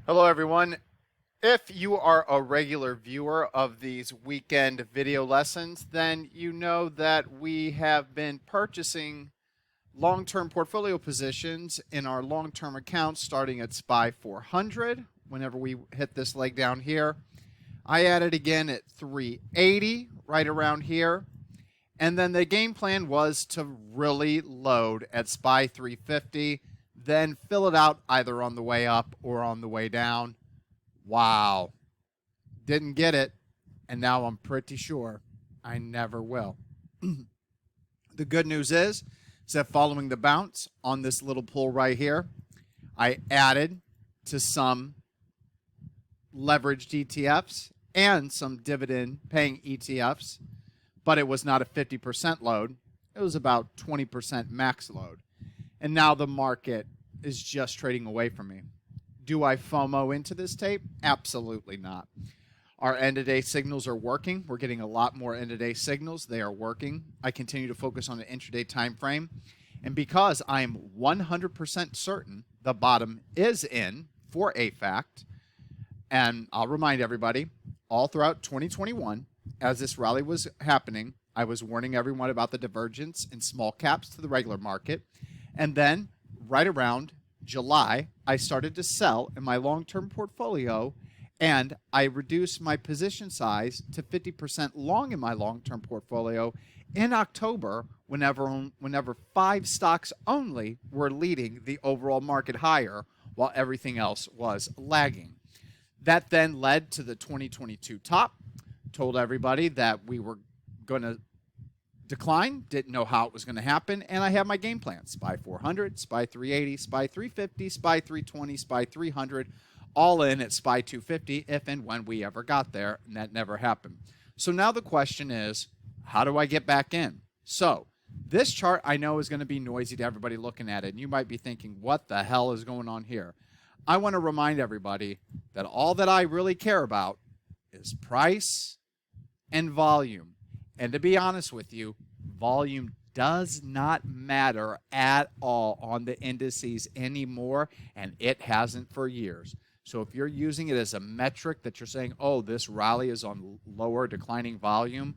Hello, everyone. If you are a regular viewer of these weekend video lessons, then you know that we have been purchasing long-term portfolio positions in our long-term accounts starting at SPY 400. Whenever we hit this leg down here, I added again at 380, right around here. And then the game plan was to really load at SPY 350, then fill it out either on the way up or on the way down. Wow. Didn't get it, and now I'm pretty sure I never will. The good news is that following the bounce on this little pull right here, I added to some leveraged ETFs and some dividend paying ETFs, but it was not a 50% load. It was about 20% max load. And now the market is just trading away from me. Do I FOMO into this tape? Absolutely not. Our end-of-day signals are working. We're getting a lot more end-of-day signals. They are working. I continue to focus on the intraday time frame. And because I am 100% certain the bottom is in for a fact, and I'll remind everybody, all throughout 2021, as this rally was happening, I was warning everyone about the divergence in small caps to the regular market. And then right around July, I started to sell in my long-term portfolio, and I reduced my position size to 50% long in my long-term portfolio in October whenever 5 stocks only were leading the overall market higher while everything else was lagging. That then led to the 2022 top. Told everybody that we were going to decline, didn't know how it was going to happen, and I had my game plan. SPY 400, SPY 380, SPY 350, SPY 320, SPY 300, all in at SPY 250 if and when we ever got there, and that never happened. So now the question is, how do I get back in? So this chart I know is going to be noisy to everybody looking at it, and you might be thinking, what the hell is going on here? I want to remind everybody that all that I really care about is price and volume. And to be honest with you, volume does not matter at all on the indices anymore, and it hasn't for years. So if you're using it as a metric that you're saying, oh, this rally is on lower declining volume,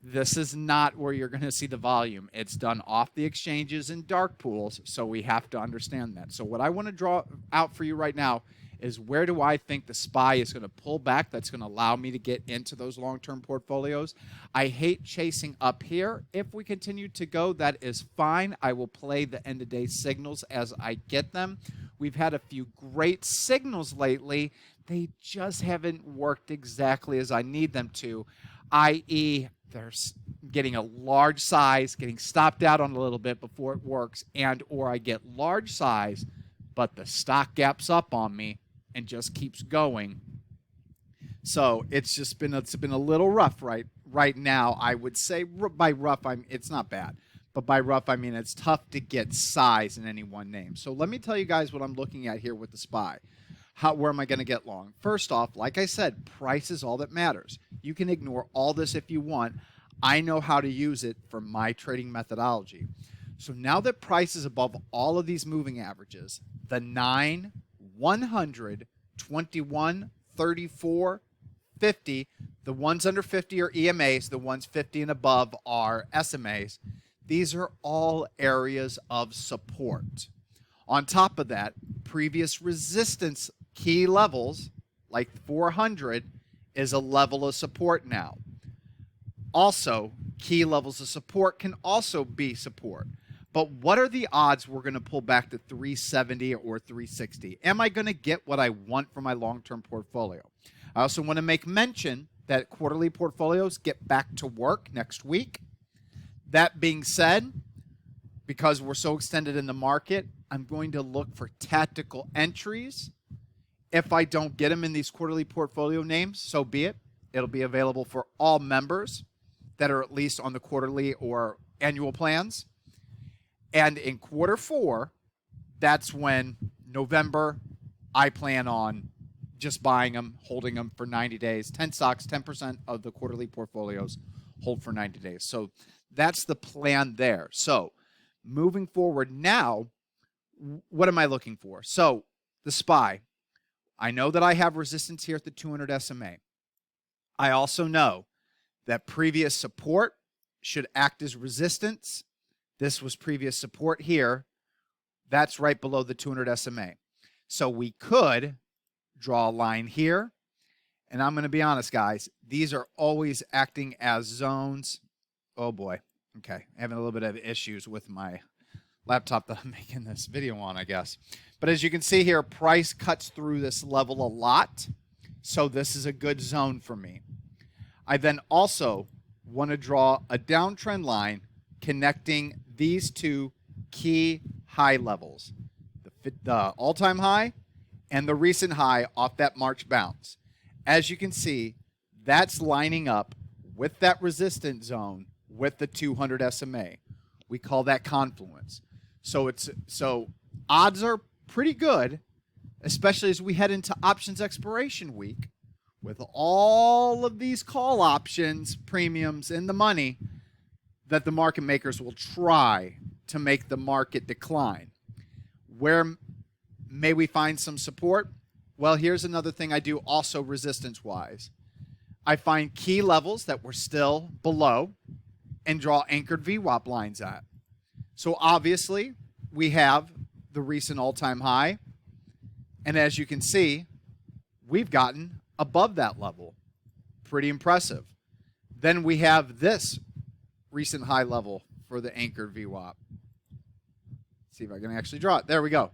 this is not where you're going to see the volume. It's done off the exchanges in dark pools, so we have to understand that. So what I want to draw out for you right now is where do I think the SPY is going to pull back that's going to allow me to get into those long-term portfolios. I hate chasing up here. If we continue to go, that is fine. I will play the end-of-day signals as I get them. We've had a few great signals lately. They just haven't worked exactly as I need them to, i.e., they're getting a large size, getting stopped out on a little bit before it works, and or I get large size, but the stock gaps up on me and just keeps going. So it's been a little rough right now. I would say by rough, it's not bad, but by rough I mean it's tough to get size in any one name. So let me tell you guys what I'm looking at here with the SPY. Where am I going to get long? First off, like I said, price is all that matters. You can ignore all this if you want. I know how to use it for my trading methodology. So now that price is above all of these moving averages, the 9, 100, 21, 34, 50, the ones under 50 are EMAs, the ones 50 and above are SMAs. These are all areas of support. On top of that, previous resistance key levels, like 400, is a level of support now. Also, key levels of support can also be support. But what are the odds we're going to pull back to 370 or 360? Am I going to get what I want for my long-term portfolio? I also want to make mention that quarterly portfolios get back to work next week. That being said, because we're so extended in the market, I'm going to look for tactical entries. If I don't get them in these quarterly portfolio names, so be it. It'll be available for all members that are at least on the quarterly or annual plans. And in quarter 4, that's when November, I plan on just buying them, holding them for 90 days. 10 stocks, 10% of the quarterly portfolios hold for 90 days. So that's the plan there. So moving forward now, what am I looking for? So the SPY, I know that I have resistance here at the 200 SMA. I also know that previous support should act as resistance. This was previous support here. That's right below the 200 SMA. So we could draw a line here. And I'm going to be honest, guys, these are always acting as zones. Oh, boy. Okay, having a little bit of issues with my laptop that I'm making this video on, I guess. But as you can see here, price cuts through this level a lot. So this is a good zone for me. I then also want to draw a downtrend line connecting these two key high levels, the all-time high and the recent high off that March bounce. As you can see, that's lining up with that resistance zone with the 200 SMA. We call that confluence. So odds are pretty good, especially as we head into options expiration week with all of these call options, premiums in the money, that the market makers will try to make the market decline. Where may we find some support? Well, here's another thing I do also resistance-wise. I find key levels that we're still below and draw anchored VWAP lines at. So obviously, we have the recent all-time high. And as you can see, we've gotten above that level. Pretty impressive. Then we have this recent high level for the anchored VWAP. See if I can actually draw it. There we go.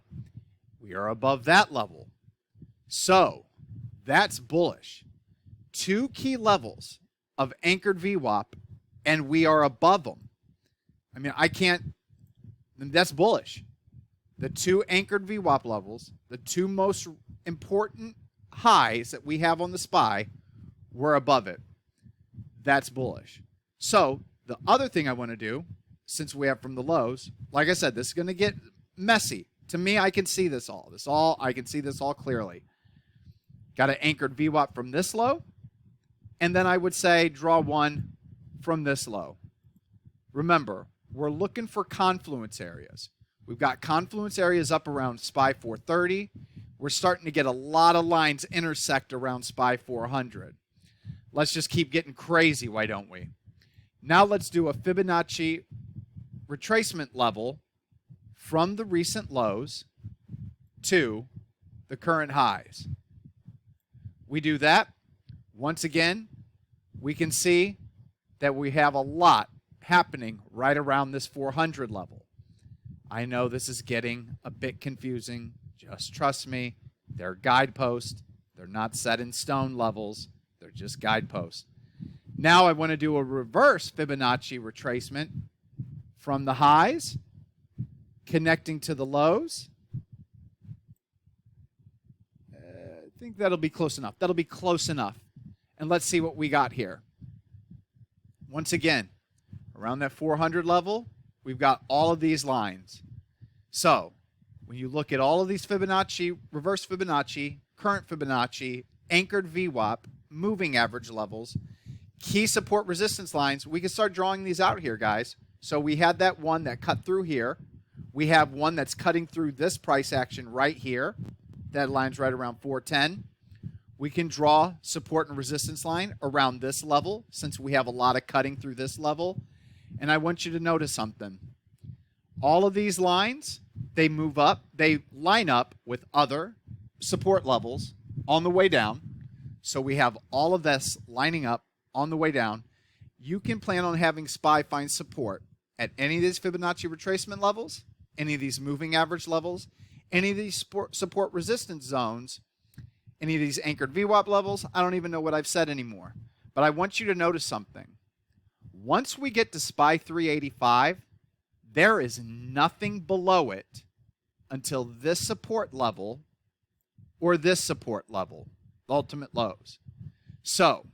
We are above that level. So that's bullish. Two key levels of anchored VWAP, and we are above them. I mean, that's bullish. The two anchored VWAP levels, the two most important highs that we have on the SPY, we're above it. That's bullish. So the other thing I want to do, since we have from the lows, like I said, this is going to get messy. To me, I can see this all. I can see this all clearly. Got an anchored VWAP from this low, and then I would say draw one from this low. Remember, we're looking for confluence areas. We've got confluence areas up around SPY 430. We're starting to get a lot of lines intersect around SPY 400. Let's just keep getting crazy, why don't we? Now let's do a Fibonacci retracement level from the recent lows to the current highs. We do that. Once again, we can see that we have a lot happening right around this 400 level. I know this is getting a bit confusing. Just trust me. They're guideposts. They're not set in stone levels. They're just guideposts. Now I want to do a reverse Fibonacci retracement from the highs, connecting to the lows. I think that'll be close enough. That'll be close enough. And let's see what we got here. Once again, around that 400 level, we've got all of these lines. So when you look at all of these Fibonacci, reverse Fibonacci, current Fibonacci, anchored VWAP, moving average levels, key support resistance lines, we can start drawing these out here, guys. So we had that one that cut through here. We have one that's cutting through this price action right here. That line's right around 410. We can draw support and resistance line around this level since we have a lot of cutting through this level. And I want you to notice something. All of these lines, they move up. They line up with other support levels on the way down. So we have all of this lining up on the way down. You can plan on having SPY find support at any of these Fibonacci retracement levels, any of these moving average levels, any of these support resistance zones, any of these anchored VWAP levels. I don't even know what I've said anymore. But I want you to notice something. Once we get to SPY 385, there is nothing below it until this support level or this support level, the ultimate lows. So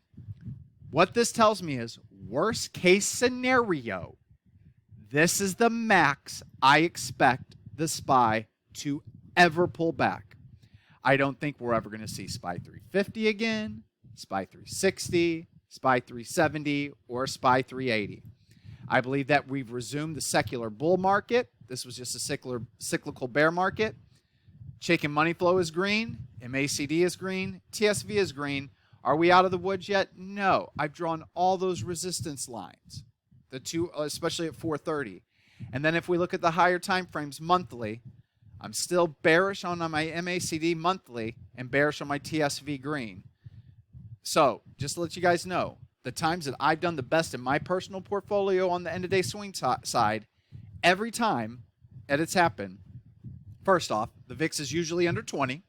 what this tells me is, worst case scenario, this is the max I expect the SPY to ever pull back. I don't think we're ever going to see SPY 350 again, SPY 360, SPY 370, or SPY 380. I believe that we've resumed the secular bull market. This was just a cyclical bear market. Chaikin money flow is green. MACD is green. TSV is green. Are we out of the woods yet? No. I've drawn all those resistance lines, the two, especially at 430. And then if we look at the higher time frames monthly, I'm still bearish on my MACD monthly and bearish on my TSV green. So just to let you guys know, the times that I've done the best in my personal portfolio on the end-of-day swing side, every time that it's happened, first off, the VIX is usually under 20.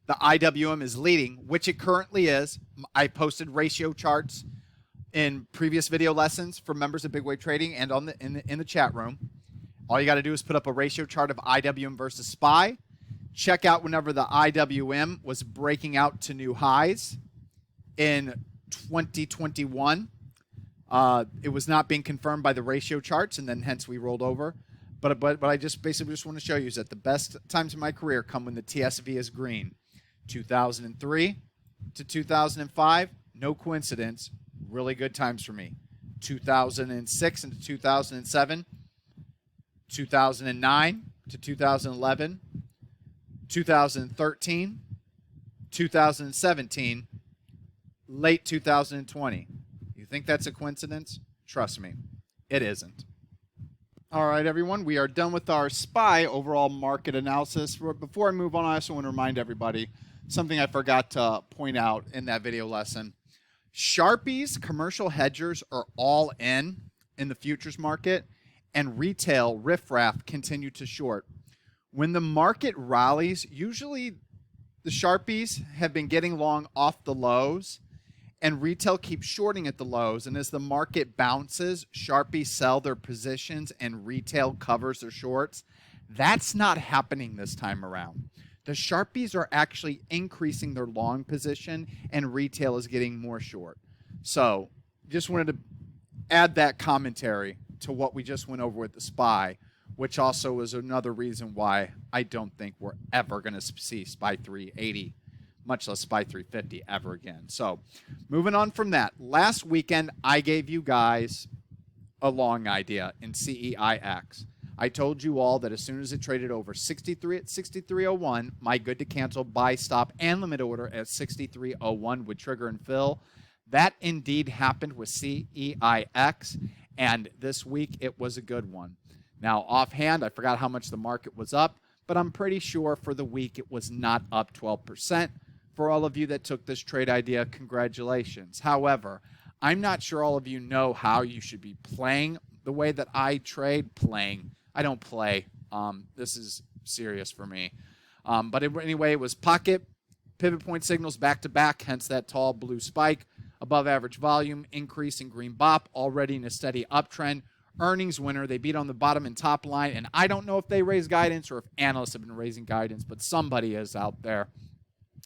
The IWM is leading, which it currently is. I posted ratio charts in previous video lessons for members of Big Wave Trading and on in the chat room. All you got to do is put up a ratio chart of IWM versus SPY. Check out whenever the IWM was breaking out to new highs in 2021. It was not being confirmed by the ratio charts, and then hence we rolled over. But I just basically just want to show you is that the best times in my career come when the TSV is green. 2003 to 2005, no coincidence, really good times for me. 2006 into 2007, 2009 to 2011, 2013, 2017, late 2020. You think that's a coincidence? Trust me, it isn't. All right, everyone, we are done with our SPY overall market analysis. Before I move on, I also want to remind everybody something I forgot to point out in that video lesson. Sharpies, commercial hedgers are all in the futures market, and retail riffraff continue to short. When the market rallies, usually the Sharpies have been getting long off the lows, and retail keeps shorting at the lows. And as the market bounces, Sharpies sell their positions and retail covers their shorts. That's not happening this time around. The Sharpies are actually increasing their long position, and retail is getting more short. So just wanted to add that commentary to what we just went over with the SPY, which also is another reason why I don't think we're ever going to see SPY 380, much less SPY 350 ever again. So moving on from that, last weekend I gave you guys a long idea in CEIX. I told you all that as soon as it traded over 63 at 63.01, my good to cancel buy stop and limit order at 63.01 would trigger and fill. That indeed happened with CEIX, and this week it was a good one. Now, offhand, I forgot how much the market was up, but I'm pretty sure for the week it was not up 12%. For all of you that took this trade idea, congratulations. However, I'm not sure all of you know how you should be playing the way that I trade. I don't play. This is serious for me. But anyway, it was pocket, pivot point signals back to back, hence that tall blue spike, above average volume, increase in green bop, already in a steady uptrend. Earnings winner, they beat on the bottom and top line, and I don't know if they raise guidance or if analysts have been raising guidance, but somebody is out there.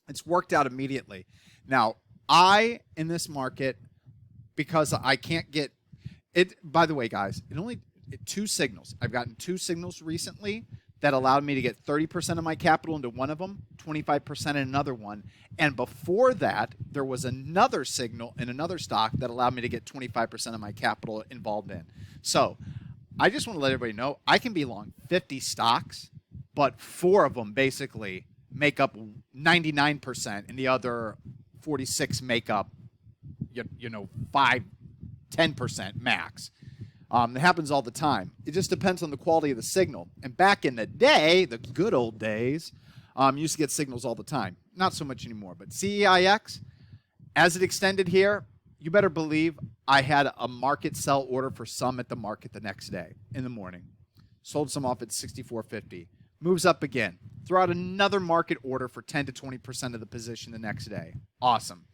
It's worked out immediately. Now, in this market, because I can't get it, by the way, guys, two signals. I've gotten two signals recently that allowed me to get 30% of my capital into one of them, 25% in another one. And before that, there was another signal in another stock that allowed me to get 25% of my capital involved in. So I just want to let everybody know I can be long 50 stocks, but 4 of them basically make up 99%, and the other 46 make up, 5-10% max. It happens all the time. It just depends on the quality of the signal. And back in the day, the good old days, used to get signals all the time. Not so much anymore. But CEIX, as it extended here, you better believe I had a market sell order for some at the market the next day in the morning. Sold some off at 64.50. Moves up again. Throw out another market order for 10 to 20% of the position the next day. Awesome.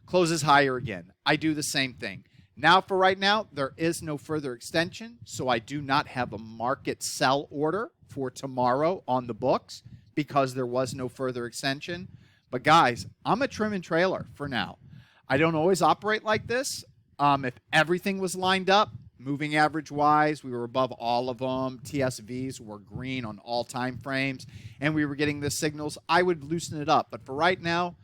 Closes higher again. I do the same thing. Now, for right now, there is no further extension, so I do not have a market sell order for tomorrow on the books because there was no further extension. But, guys, I'm a trim and trailer for now. I don't always operate like this. If everything was lined up, moving average-wise, we were above all of them. TSVs were green on all time frames, and we were getting the signals, I would loosen it up. But for right now,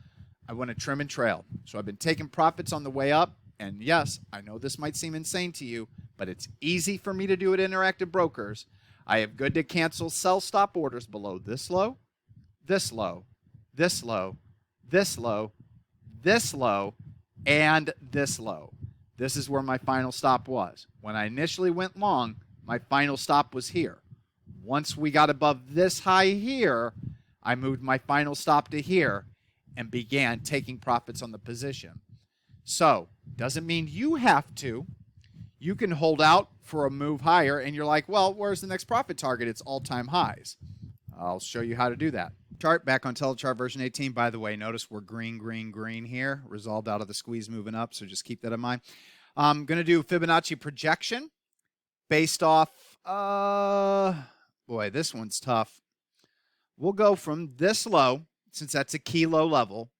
I want to trim and trail. So I've been taking profits on the way up. And yes, I know this might seem insane to you, but it's easy for me to do at Interactive Brokers. I have good to cancel sell stop orders below this low, this low, this low, this low, this low, and this low. This is where my final stop was. When I initially went long, my final stop was here. Once we got above this high here, I moved my final stop to here and began taking profits on the position. So, doesn't mean you have to. You can hold out for a move higher and you're like, well, where's the next profit target? It's all-time highs. I'll show you how to do that. Chart back on Telechart version 18. By the way, notice we're green, green, green here. Resolved out of the squeeze moving up, so just keep that in mind. I'm going to do Fibonacci projection based off, boy, this one's tough. We'll go from this low, since that's a key low level,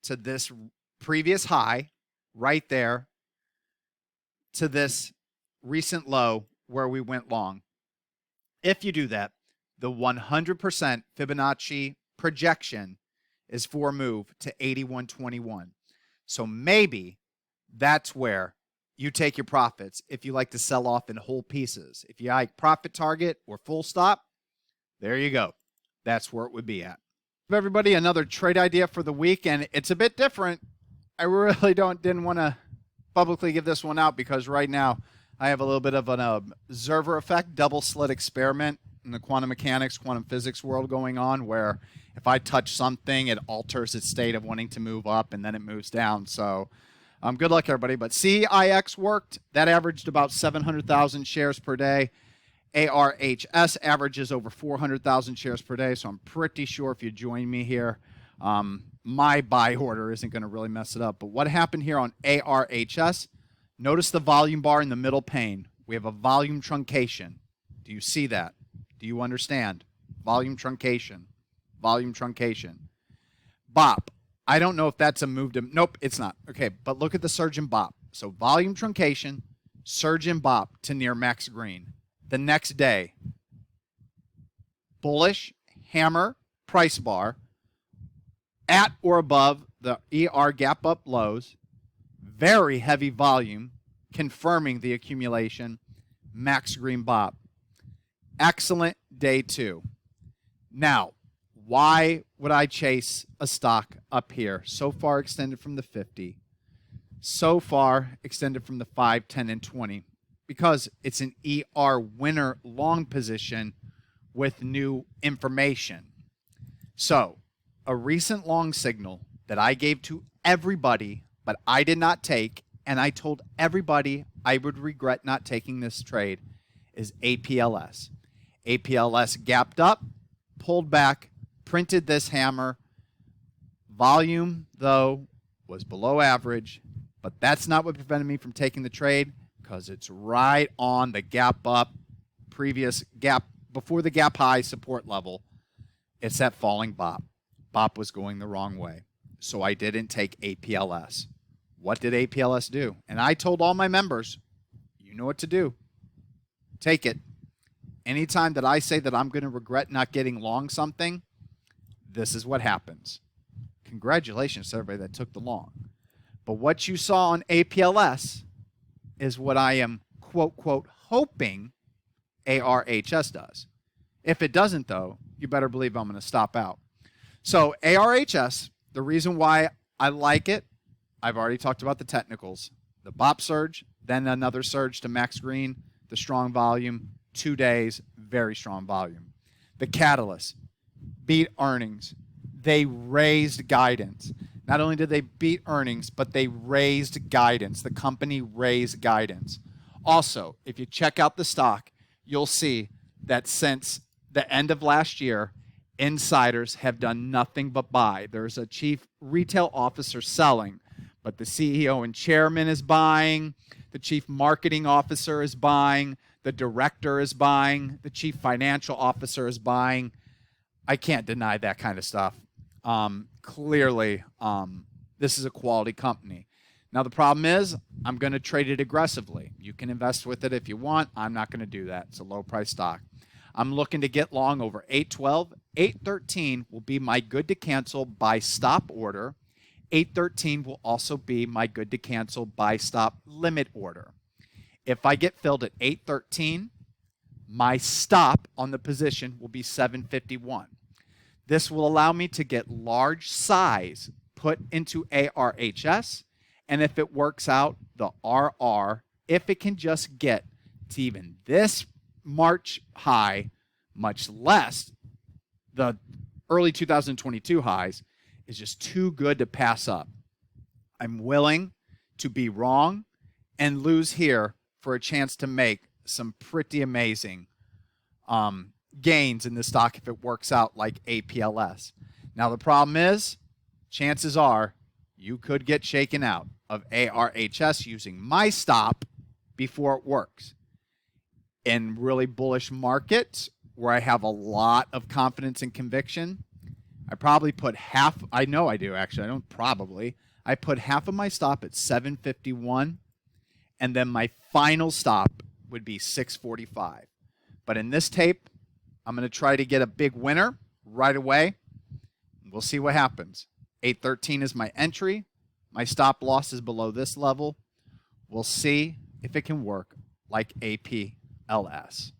to this previous high right there, to this recent low where we went long. If you do that, the 100% Fibonacci projection is for a move to 81.21. So maybe that's where you take your profits if you like to sell off in whole pieces. If you like profit target or full stop, there you go. That's where it would be at. Everybody, another trade idea for the week, and it's a bit different. I really didn't want to publicly give this one out because right now I have a little bit of an observer effect, double slit experiment in the quantum mechanics, quantum physics world going on, where if I touch something, it alters its state of wanting to move up and then it moves down. So good luck, everybody. But CEIX worked. That averaged about 700,000 shares per day. ARHS averages over 400,000 shares per day. So I'm pretty sure if you join me here, my buy order isn't going to really mess it up. But what happened here on ARHS? Notice the volume bar in the middle pane. We have a volume truncation. Do you see that? Do you understand? Volume truncation. Volume truncation. BOP. I don't know if that's a move to... Nope, it's not. Okay, but look at the surge in BOP. So volume truncation, surge in BOP to near max green. The next day, bullish, hammer, price bar, at or above the ER gap up lows, very heavy volume, confirming the accumulation, max green BOP. Excellent day two. Now, why would I chase a stock up here? So far extended from the 50. So far extended from the 5, 10, and 20. Because it's an ER winner long position with new information. So, a recent long signal that I gave to everybody, but I did not take, and I told everybody I would regret not taking this trade, is APLS. APLS gapped up, pulled back, printed this hammer. Volume, though, was below average, but that's not what prevented me from taking the trade because it's right on the gap up, previous gap, before the gap high support level. It's that falling BOP. BOP was going the wrong way, so I didn't take APLS. What did APLS do? And I told all my members, you know what to do. Take it. Anytime that I say that I'm going to regret not getting long something, this is what happens. Congratulations to everybody that took the long. But what you saw on APLS is what I am, quote, quote, hoping ARHS does. If it doesn't, though, you better believe I'm going to stop out. So ARHS, the reason why I like it, I've already talked about the technicals. The BOP surge, then another surge to max green, the strong volume, 2 days, very strong volume. The catalyst, beat earnings. They raised guidance. Not only did they beat earnings, but they raised guidance. The company raised guidance. Also, if you check out the stock, you'll see that since the end of last year, insiders have done nothing but buy. There's a chief retail officer selling, but the CEO and chairman is buying. The chief marketing officer is buying. The director is buying. The chief financial officer is buying. I can't deny that kind of stuff. Clearly, this is a quality company. Now, the problem is I'm going to trade it aggressively. You can invest with it if you want. I'm not going to do that. It's a low-price stock. I'm looking to get long over 812. 813 will be my good to cancel by stop order. 813 will also be my good to cancel by stop limit order. If I get filled at 813, my stop on the position will be 751. This will allow me to get large size put into ARHS, and if it works out, the RR, if it can just get to even this March high, much less the early 2022 highs, is just too good to pass up. I'm willing to be wrong and lose here for a chance to make some pretty amazing gains in the stock if it works out like APLS. Now, the problem is, chances are you could get shaken out of ARHS using my stop before it works. In really bullish markets where I have a lot of confidence and conviction, I probably put half, I know I do actually, I don't probably, I put half of my stop at 751, and then my final stop would be 645. But in this tape, I'm going to try to get a big winner right away. We'll see what happens. 813 is my entry. My stop loss is below this level. We'll see if it can work like APLS.